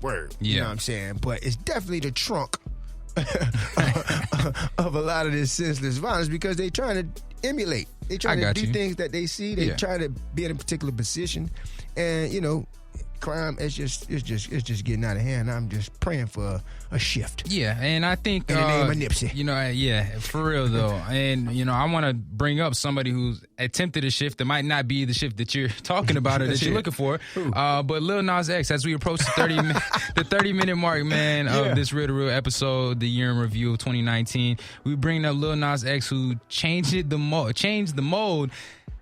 word. Yeah. You know what I'm saying? But it's definitely the trunk of a lot of this senseless violence because they trying to emulate. They trying to do things that they see. They try to be in a particular position, and crime is just getting out of hand. I'm just praying for a shift. Yeah, and I think in the name of Nipsey. Yeah, for real though. And I want to bring up somebody who's attempted a shift that might not be the shift that you're talking about or that you're looking for. But Lil Nas X, as we approach the 30-minute mark, man, of this Real to Real episode, the year in review of 2019, we bring up Lil Nas X, who changed the mold.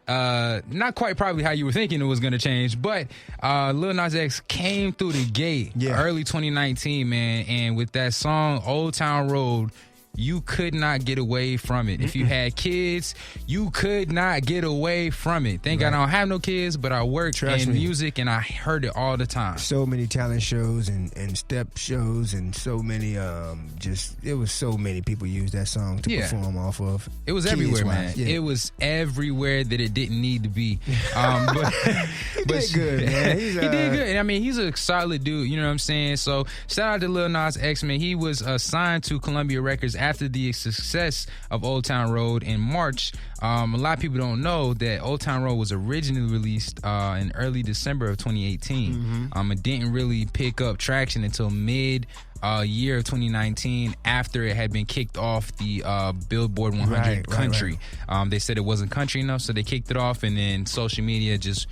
Not quite probably how you were thinking it was going to change, but Lil Nas X came through the gate early 2019, man, and with that song Old Town Road, you could not get away from it. If you had kids, you could not get away from it. Thank God I don't have no kids, but I work in music and I heard it all the time. So many talent shows and step shows and so many it was so many people used that song to perform off of. It was everywhere, man. Yeah. It was everywhere that it didn't need to be. But he did good, man. He did good. I mean, he's a solid dude, you know what I'm saying? So shout out to Lil Nas X, man. He was signed to Columbia Records after the success of Old Town Road in March. A lot of people don't know that Old Town Road was originally released in early December of 2018. It didn't really pick up traction until mid year of 2019 after it had been kicked off the Billboard 100 country. They said it wasn't country enough, so they kicked it off, and then social media just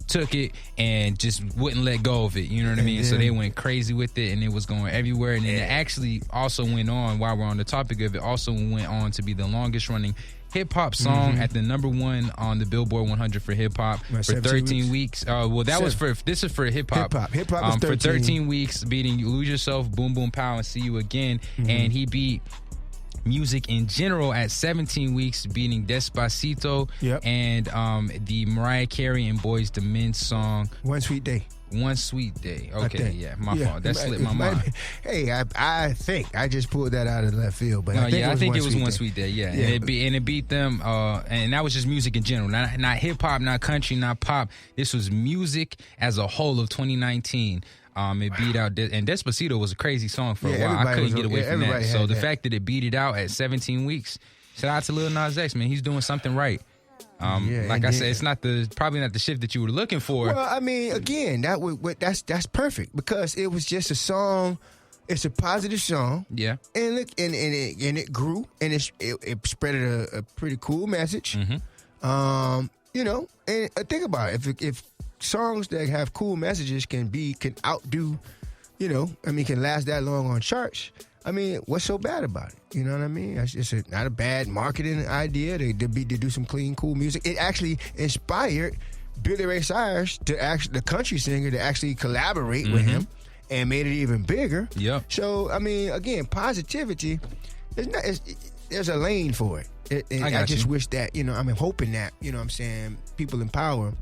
took it and just wouldn't let go of it, you know what I mean? So they went crazy with it, and it was going everywhere. And then it actually also went on, while we're on the topic of it, also went on to be the longest running hip-hop song at the #1 on the Billboard 100 for hip-hop for 13 weeks. This is for hip-hop. Hip-hop is 13. For 13 weeks, beating Lose Yourself, Boom Boom Pow, and See You Again. And he beat music in general at 17 weeks, beating Despacito and the Mariah Carey and Boyz II Men song One Sweet Day. One Sweet Day. Okay, my fault. That slipped my mind. Hey, I think I just pulled that out of left field, but I think it was One Sweet Day. Yeah. And it beat them. And that was just music in general, not hip hop, not country, not pop. This was music as a whole of 2019. It beat out, and Despacito was a crazy song for a while. I couldn't get away from that. So the fact that it beat it out at 17 weeks, shout out to Lil Nas X, man. He's doing something right. Like I said, it's probably not the shift that you were looking for. Well, I mean, again, that's perfect because it was just a song. It's a positive song. Yeah, and it grew and it spread a pretty cool message. And think about it. If songs that have cool messages can outdo, can last that long on charts. I mean, what's so bad about it? You know what I mean? It's not a bad marketing idea to do some clean, cool music. It actually inspired Billy Ray Cyrus, the country singer, to actually collaborate with him and made it even bigger. Yeah. So, I mean, again, positivity, there's a lane for it. I just wish that, I'm hoping that, what I'm saying, people in power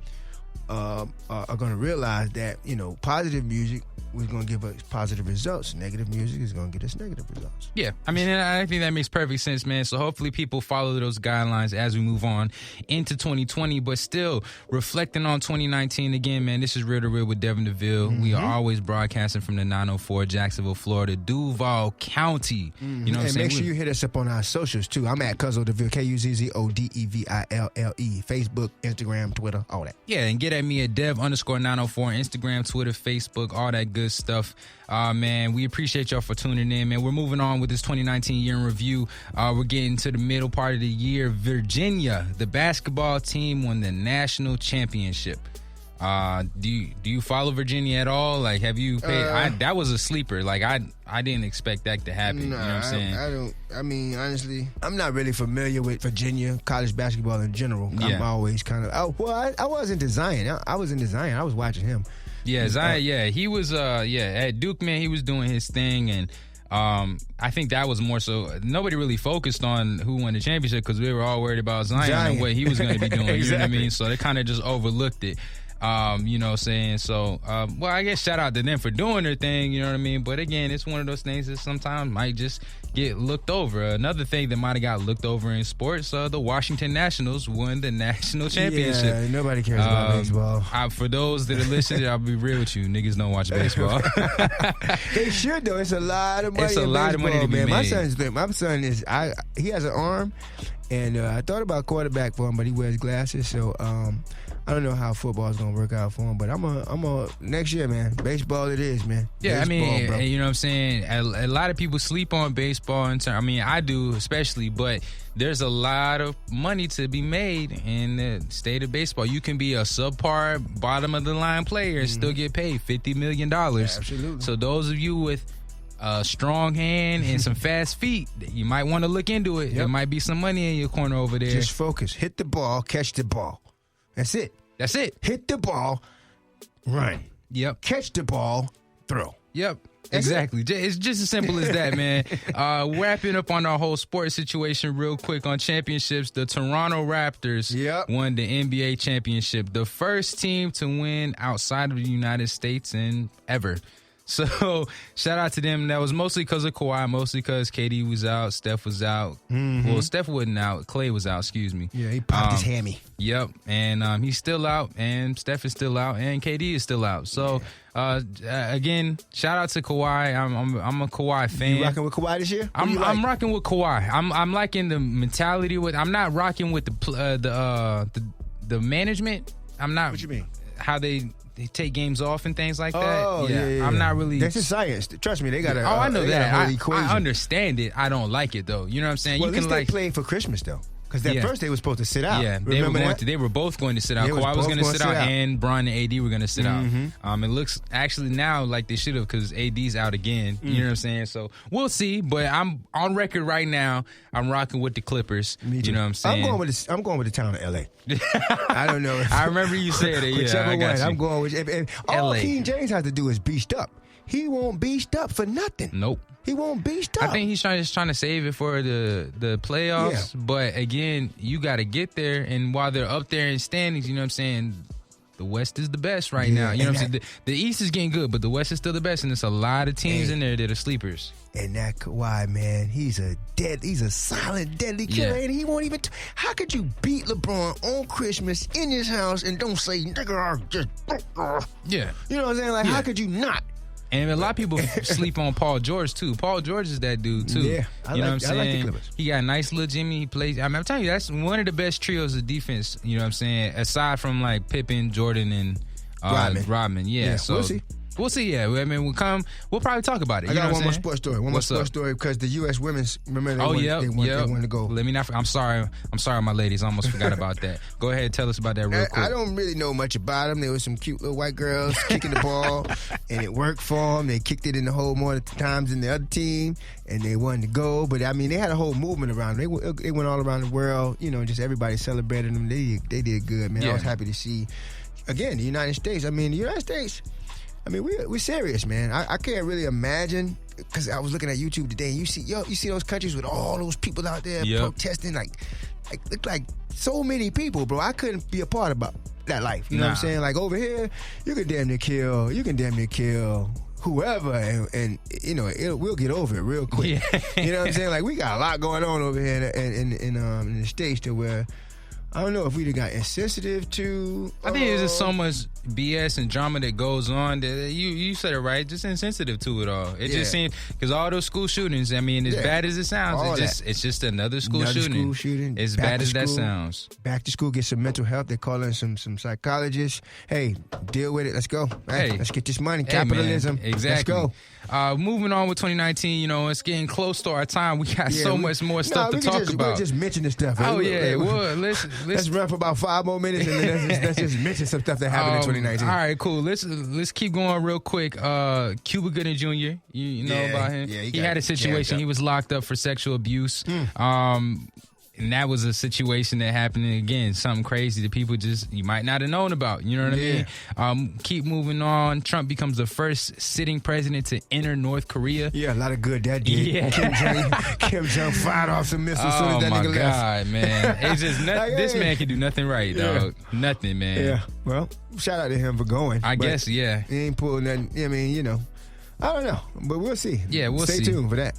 are going to realize that, positive music was going to give us positive results. Negative music is going to get us negative results. Yeah. I mean, and I think that makes perfect sense, man. So hopefully people follow those guidelines as we move on into 2020, but still reflecting on 2019 again, man. This is Real to Real with Dev Deville. We are always broadcasting from the 904 Jacksonville, Florida, Duval County. You know what I'm saying? Make sure you hit us up on our socials too. I'm at Cuzzo Deville, KUZZODEVILLE, Facebook, Instagram, Twitter, all that. Yeah, and get at me at Dev_904 Instagram, Twitter, Facebook, all that good stuff. Man, we appreciate y'all for tuning in, man. We're moving on with this 2019 year in review. We're getting to the middle part of the year. Virginia, the basketball team, won the national championship. Do you follow Virginia at all? Like, have you paid? That was a sleeper. Like, I didn't expect that to happen. No, you know what I'm saying? I don't. I mean, honestly, I'm not really familiar with Virginia college basketball in general. Yeah. I'm always kind of. I was into Zion. I was into Zion. I was watching him. Yeah, Zion. He was. At Duke, man, he was doing his thing, and I think that was more so. Nobody really focused on who won the championship because we were all worried about Zion and what he was going to be doing. Exactly. You know what I mean? So they kind of just overlooked it. You know what I'm saying? So, well, I guess shout out to them for doing their thing, you know what I mean? But again, it's one of those things that sometimes might just get looked over. Another thing that might have got looked over in sports, the Washington Nationals won the national championship. Yeah, nobody cares about baseball. For those that are listening, I'll be real with you. Niggas don't watch baseball. They should, though. It's a lot of money. It's a lot of money to be man. made. My son is, he has an arm, and I thought about quarterback for him, but he wears glasses, so I don't know how football is gonna work out for him, but I'm a next year, man. Baseball it is, man. Yeah, baseball, bro. You know what I'm saying? A lot of people sleep on baseball I do especially, but there's a lot of money to be made in the state of baseball. You can be a subpar, bottom of the line player and still get paid $50 million. Yeah, absolutely. So those of you with a strong hand and some fast feet, you might want to look into it. Yep. There might be some money in your corner over there. Just focus. Hit the ball, catch the ball. That's it. Hit the ball, run. Yep. Catch the ball, throw. Yep. Exactly. It's just as simple as that, man. Wrapping up on our whole sports situation real quick on championships, the Toronto Raptors won the NBA championship, the first team to win outside of the United States in ever. So, shout out to them. That was mostly because of Kawhi, mostly because KD was out, Steph was out. Well, Steph wasn't out. Clay was out, excuse me. Yeah, he popped his hammy. Yep, and he's still out, and Steph is still out, and KD is still out. So, again, shout out to Kawhi. I'm a Kawhi fan. You rocking with Kawhi this year? I'm rocking with Kawhi. I'm liking the mentality with. I'm not rocking with the management. I'm not. What you mean? How they take games off and things like that. Oh, yeah. I'm not really. That's a science. Trust me, they got a. I know that. I understand it. I don't like it though. You know what I'm saying? Well, you at can least they played for Christmas though. Because at first they were supposed to sit out. Yeah, they were both going to sit out. Kawhi was going to sit out, and Bron and AD were going to sit out. It looks actually now like they should have because AD's out again. You know what I'm saying? So we'll see. But I'm on record right now. I'm rocking with the Clippers. You know what I'm saying? I'm going with the town of LA. I don't know. I remember you said it. Yeah, I got you. I'm going with. If all King James has to do is beast up. He won't beast up for nothing. Nope. He won't beast up. I think he's trying to save it for the playoffs. Yeah. But again, you got to get there. And while they're up there in standings, you know what I'm saying, the West is the best right now. You know what I'm saying? The East is getting good, but the West is still the best. And there's a lot of teams in there that are sleepers. And that Kawhi, man, he's a silent, deadly killer. And he won't even. How could you beat LeBron on Christmas in his house and don't say, nigga, just. Yeah. You know what I'm saying? Like, how could you not? And a lot of people sleep on Paul George, too. Paul George is that dude, too. Yeah, you know what I'm saying? I like the Clippers. He got a nice little Jimmy. He plays. I'm telling you, that's one of the best trios of defense, you know what I'm saying? Aside from, like, Pippen, Jordan, and Rodman. Yeah, so we'll see. We'll see, yeah. I mean, we'll probably talk about it. I got one more sports story. One more sports story because the U.S. women's, remember, they wanted to go. Let me not. I'm sorry, my ladies. I almost forgot about that. Go ahead and tell us about that real quick. I don't really know much about them. There were some cute little white girls kicking the ball, and it worked for them. They kicked it in the hole more times than the other team, and they wanted to go. But, I mean, they had a whole movement around them. They went all around the world. You know, just everybody celebrated them. They did good, man. I was happy to see, again, the United States. I mean, the United States... I mean, we're serious, man. I can't really imagine because I was looking at YouTube today, and you see those countries with all those people out there protesting, like look like so many people, bro. I couldn't be a part of that life. You know what I'm saying? Like over here, you can damn near kill whoever, and you know we'll get over it real quick. Yeah. You know what I'm saying? Like we got a lot going on over here in the States to where. I don't know if we'd have got insensitive to. I think there's just so much BS and drama that goes on that you said it right, just insensitive to it all. It just seems because all those school shootings. I mean, as bad as it sounds, it's just another school shooting. As bad as that sounds. Back to school, get some mental health. They're calling some psychologists. Hey, deal with it. Let's go. Hey, let's get this money. Capitalism. Man, exactly. Let's go. Moving on with 2019, you know, it's getting close to our time. We got so much more stuff to talk about. We'll just mention this stuff. Oh, yeah. Well, let's run for about 5 more minutes and then let's just mention some stuff that happened in 2019. All right, cool. Let's keep going real quick. Cuba Gooding Jr., you know about him? Yeah, he had a situation. He was locked up for sexual abuse. And that was a situation that happened again, something crazy that people you might not have known about. You know what I mean? Keep moving on. Trump becomes the first sitting president to enter North Korea. Yeah, a lot of good that did. Yeah. Kim Jong fired off some missiles as soon as that nigga left. Oh my God, man. It's just this man can do nothing right, dog. Nothing, man. Yeah. Well, shout out to him for going. I guess, yeah. He ain't pulling nothing. I mean, you know, I don't know, but we'll see. Yeah, we'll see. Stay tuned for that.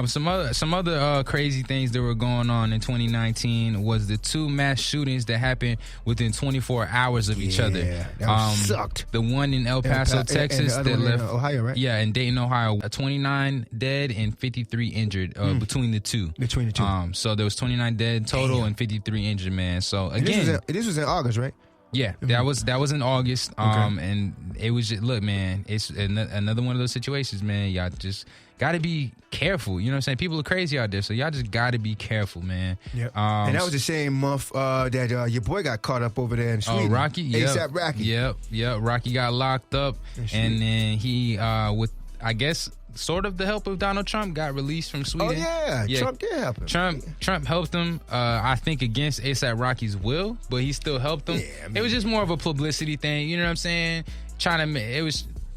Some other crazy things that were going on in 2019 was the 2 mass shootings that happened within 24 hours of each other. That sucked. The one in El Paso, Texas, and the other that left Ohio, right? Yeah, in Dayton, Ohio, 29 dead and 53 injured between the two. Between the two. So there was 29 dead total and 53 injured, man. So again, this was in August, right? Yeah, that was in August. And it was just, look, man, it's another one of those situations, man. Y'all just got to be careful. You know what I'm saying? People are crazy out there, so y'all just got to be careful, man. Yep. And that was the same month that your boy got caught up over there in Sweden. Oh, Rocky? A$AP Rocky. Yep. Rocky got locked up, and then he, with, I guess, sort of the help of Donald Trump, got released from Sweden. Oh, yeah. Trump did help him. Trump helped him, I think, against A$AP Rocky's will, but he still helped him. Yeah, I mean, it was just more of a publicity thing, you know what I'm saying?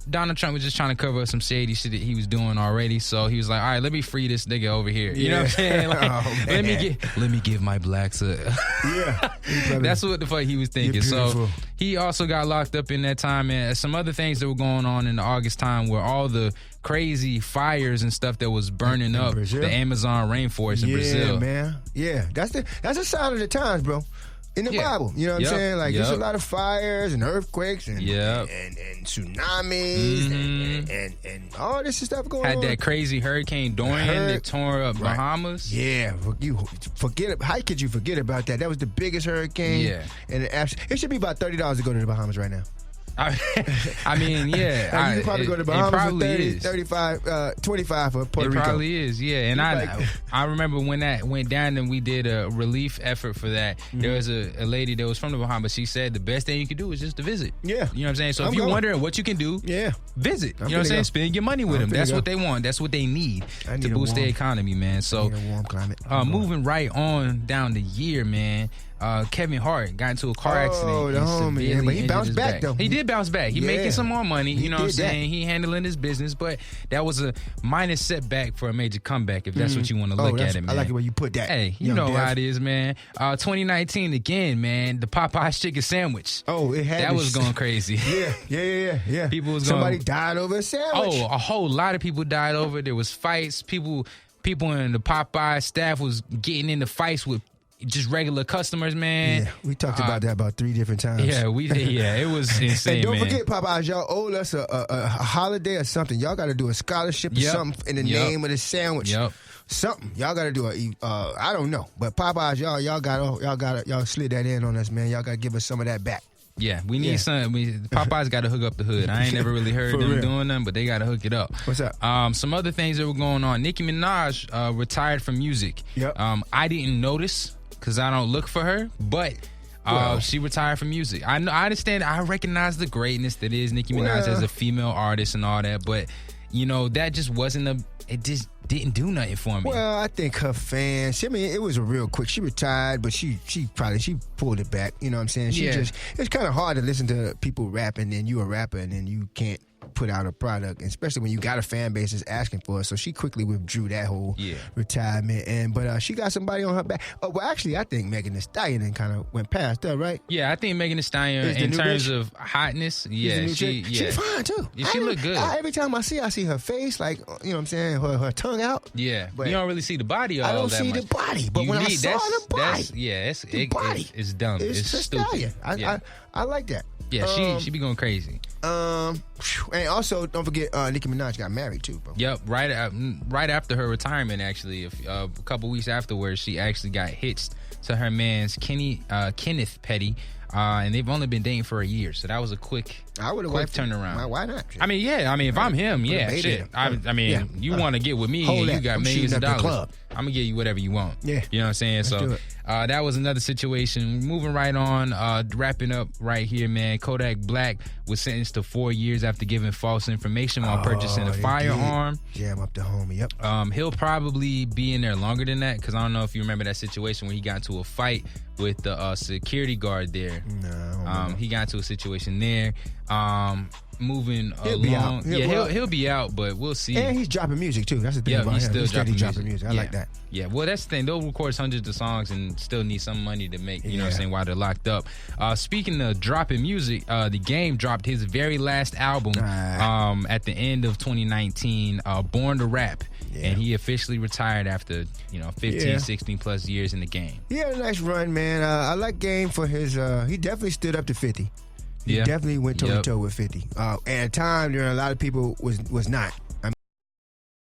Donald Trump was just trying to cover up some shady shit that he was doing already, so he was like, all right, let me free this nigga over here. You know what I'm saying? Like, let me give my blacks a... That's what the fuck he was thinking. So he also got locked up in that time, and some other things that were going on in the August time were all the crazy fires and stuff that was burning up the Amazon rainforest in Brazil. Yeah, man. Yeah, that's a sign of the times, bro. In the Bible, you know what I'm saying? Like, there's a lot of fires and earthquakes and tsunamis and all this stuff going on. Had that crazy Hurricane Dorian that tore up Bahamas. Yeah, you forget it. How could you forget about that? That was the biggest hurricane. Yeah, and it should be about $30 to go to the Bahamas right now. I mean, yeah. You could probably go to Bahamas for 30, 35, 25 for Puerto Rico. It probably is, yeah. And I remember when that went down and we did a relief effort for that. There was a lady that was from the Bahamas. She said the best thing you can do is just to visit. Yeah. You know what I'm saying? So if you're wondering what you can do, visit. You know what I'm saying? Spend your money with them. That's what they want. That's what they need to boost their economy, man. So, a warm climate. Moving right on down the year, man. Kevin Hart got into a car accident. The homie, but he bounced back though. He did bounce back. He making some more money. You know what I'm saying? He handling his business, but that was a minor setback for a major comeback, if that's what you want to look at it, man. I like the way you put that. Hey, you know how it is, man. 2019 again, man. The Popeye's chicken sandwich. Oh, it had that was going crazy. Yeah. Somebody died over a sandwich. Oh, a whole lot of people died over it. There was fights. People in the Popeye staff was getting into fights with just regular customers, man. Yeah, we talked about that about 3 different times. Yeah, it was insane, and don't man. forget, Popeyes, y'all owe us a holiday or something. Y'all got to do a scholarship or something in the name of the sandwich. Something. Y'all got to do I don't know. But Popeyes, y'all slid that in on us, man. Y'all got to give us some of that back. Yeah, we need some. Popeyes got to hook up the hood. I ain't never really heard them doing them, but they got to hook it up. What's up? Some other things that were going on. Nicki Minaj retired from music. Yep. I didn't notice because I don't look for her, but she retired from music. I understand. I recognize the greatness that is Nicki Minaj as a female artist and all that, but you know that just wasn't it just didn't do nothing for me. Well, I think her fans, I mean, it was a real quick. She retired, but she pulled it back. You know what I'm saying? It's kind of hard to listen to people rapping and you a rapper and then you can't put out a product, especially when you got a fan base that's asking for it. So she quickly withdrew that whole retirement. But she got somebody on her back. Oh, well, actually, I think Megan Thee Stallion kind of went past her, right? Yeah, I think Megan Thee Stallion, in terms of hotness, she's fine too. Yeah, she look good. Every time I see her face, like, you know what I'm saying, her tongue out. Yeah, but you don't really see the body all that much. I don't see the body, but when I saw the body, it's dumb. It's stupid. I like that. Yeah, she be going crazy. And also, don't forget, Nicki Minaj got married too, bro. Yep, right after her retirement, actually, a couple weeks afterwards, she actually got hitched to her man's Kenneth Petty, and they've only been dating for a year, so that was a quick turnaround. Why not? I mean, if I'm him, shit. I mean, you want to get with me, and you got millions of dollars. I'm gonna give you whatever you want. Yeah. You know what I'm saying? Let's do it. That was another situation. Moving right on, wrapping up right here, man. Kodak Black was sentenced to 4 years after giving false information while purchasing a firearm. Jam up the homie, yep. He'll probably be in there longer than that, because I don't know if you remember that situation where he got into a fight with the security guard there. No, I don't know. He got into a situation there. Moving He'll along, be out. He'll be out, but we'll see. And he's dropping music too. That's the thing about he's him. still He's steady dropping music. I like that. Yeah, well, that's the thing. They'll record hundreds of songs and still need some money to make, you know what I'm saying, while they're locked up. Speaking of dropping music, The Game dropped his very last album at the end of 2019, Born to Rap. Yeah. And he officially retired after, 15, 16 plus years in the game. He had a nice run, man. I like Game for his, he definitely stood up to 50. He definitely went toe-to-toe with 50. At a time, there a lot of people was not.